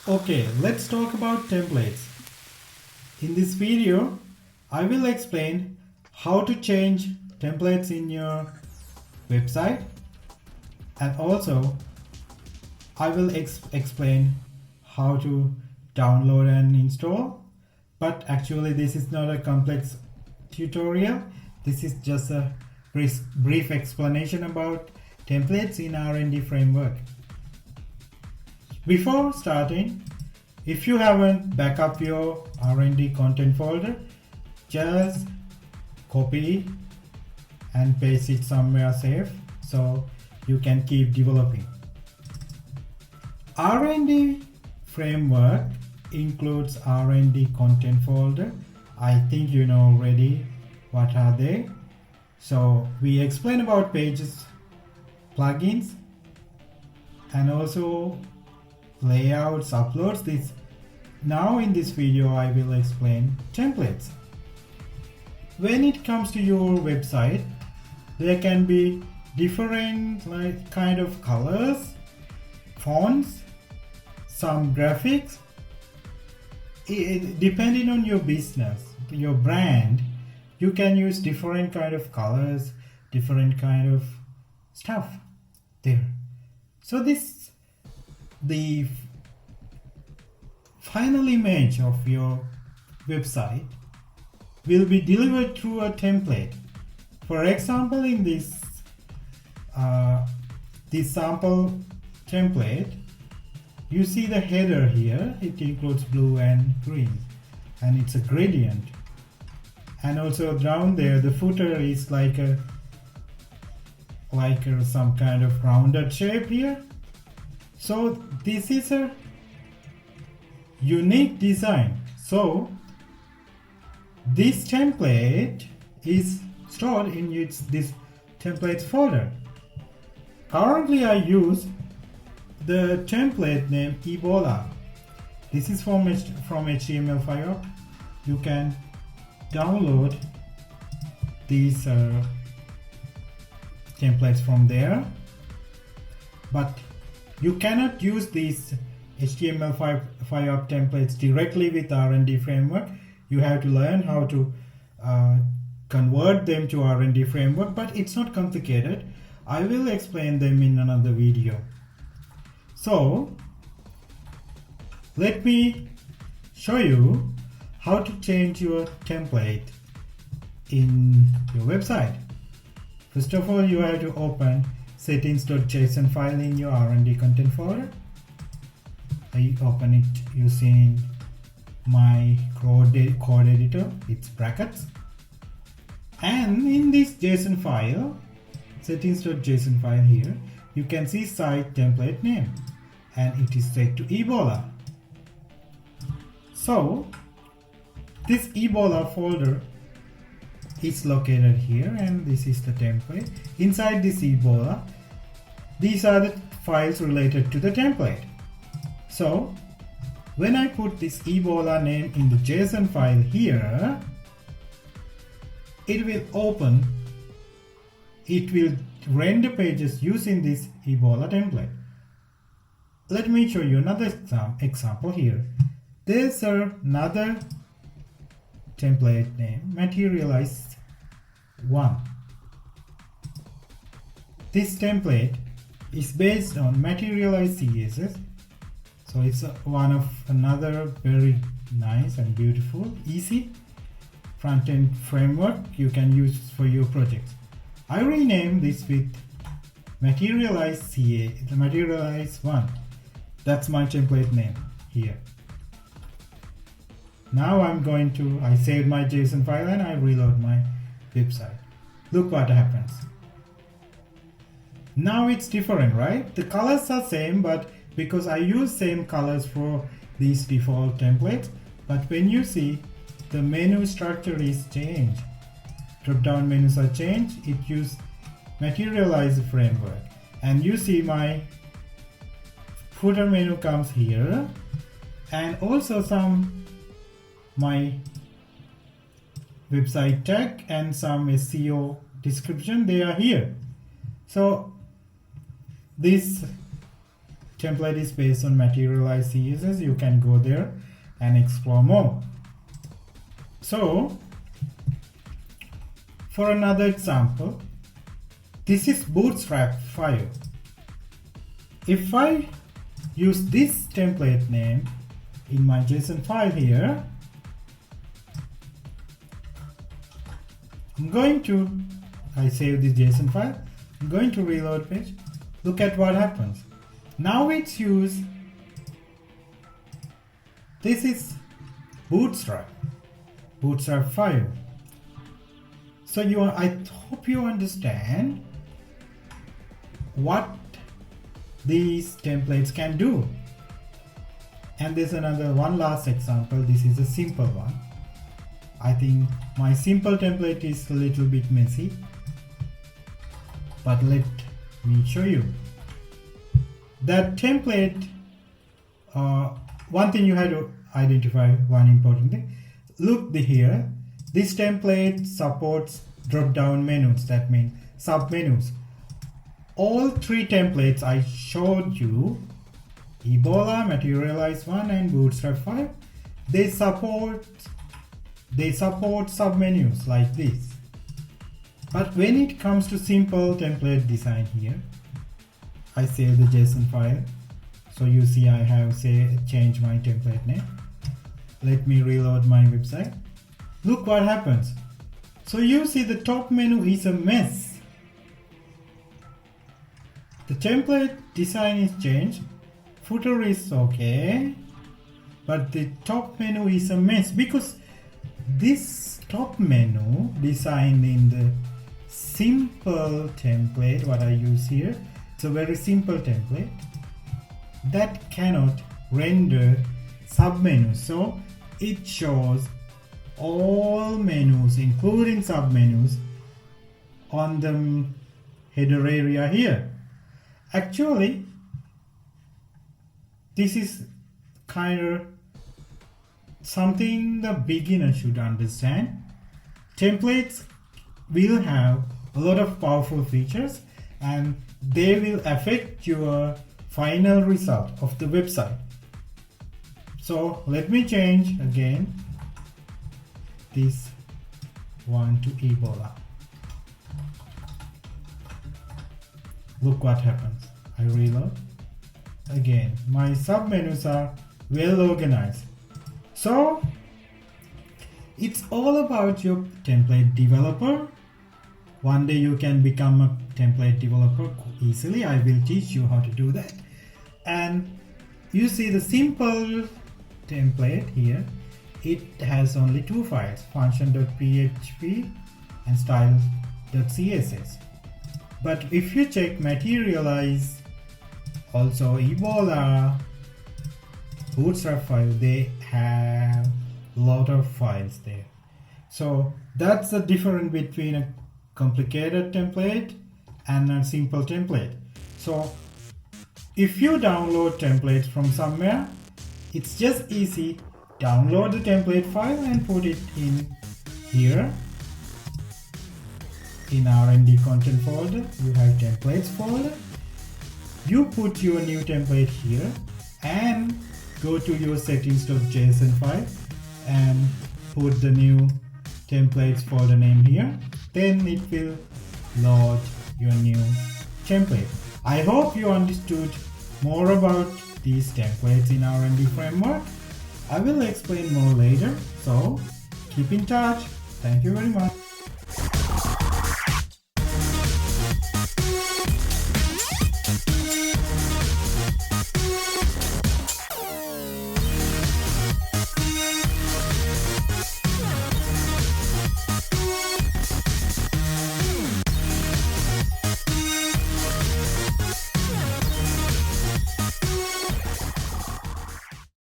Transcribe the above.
Okay, let's talk about templates. In this video, I will explain how to change templates in your website, and also I will explain how to download and install. But actually this is not a complex tutorial. This is just a brief explanation about templates in RND framework. Before starting, if you haven't backed up your RND content folder, just copy and paste it somewhere safe so you can keep developing. RND framework includes RND content folder. I think you know already what are they. So we explain about pages, plugins, and also layouts, uploads. This now in this video I will explain templates. When it comes to your website, there can be different kind of colors, fonts, some graphics. Depending on your business, your brand, you can use different kind of colors, different kind of stuff there. So the final image of your website will be delivered through a template. For example, in this sample template, you see the header here. It includes blue and green, and it's a gradient. And also down there, the footer is like some kind of rounded shape here. So this is a unique design. So this template is stored in this templates folder. Currently I use the template name Ebola. This is from HTML5. You can download these templates from there, but you cannot use these HTML5 templates directly with RND framework. You have to learn how to convert them to RND framework, but it's not complicated. I will explain them in another video. So let me show you how to change your template in your website. First of all, you have to open settings.json file in your RND content folder. I open it using my code editor, it's brackets. And in this JSON file, settings.json file here, you can see site template name, and it is set to Ebola. So this Ebola folder is located here, and this is the template. Inside this Ebola, these are the files related to the template. So when I put this Ebola name in the JSON file here, it will open, it will render pages using this Ebola template. Let me show you another example here. There's another template name, materialize 1. This template is based on materialize CSS. So it's another very nice and beautiful, easy front-end framework you can use for your projects. I rename this with materialize CA, the materialize 1. That's my template name here. Now I saved my JSON file and I reload my website. Look what happens. Now it's different, right? The colors are same, but because I use same colors for these default templates, but when you see the menu structure is changed, drop down menus are changed, it use materialize framework, and you see my footer menu comes here, and also my website tag and some SEO description, they are here. So this template is based on materialized CSS. You can go there and explore more. So for another example, this is Bootstrap 5. If I use this template name in my JSON file here, I save this JSON file, I'm going to reload page. Look at what happens. Now it's used. This is Bootstrap 5. So I hope you understand what these templates can do. And there's one last example. This is a simple one. I think my simple template is a little bit messy, but let me show you. That template, one thing you have to identify, one important thing. Look here. This template supports drop-down menus, that means sub-menus. All three templates I showed you, Ebola, Materialize 1 and Bootstrap 5, they support sub-menus like this. But when it comes to simple template design here, I save the JSON file. So you see I have changed my template name. Let me reload my website. Look what happens. So you see the top menu is a mess. The template design is changed. Footer is okay. But the top menu is a mess because this top menu designed in the simple template, what I use here, it's a very simple template that cannot render submenus. So it shows all menus including submenus on the header area here. Actually, this is kind of something the beginner should understand. Templates will have a lot of powerful features and they will affect your final result of the website. So let me change again this one to Ebola. Look what happens. I reload. Again, my submenus are well organized. So it's all about your template developer. One day you can become a template developer easily. I will teach you how to do that. And you see the simple template here. It has only two files, function.php and style.css. But if you check Materialize, also Ebola, Bootstrap 5, they have a lot of files there. So that's the difference between a complicated template and a simple template. So if you download templates from somewhere, it's just easy. Download the template file and put it in here. In RND content folder, you have templates folder. You put your new template here and go to your settings.json file and put the new templates folder name here. Then it will load your new template. I hope you understood more about these templates in RND framework. I will explain more later, so keep in touch. Thank you very much.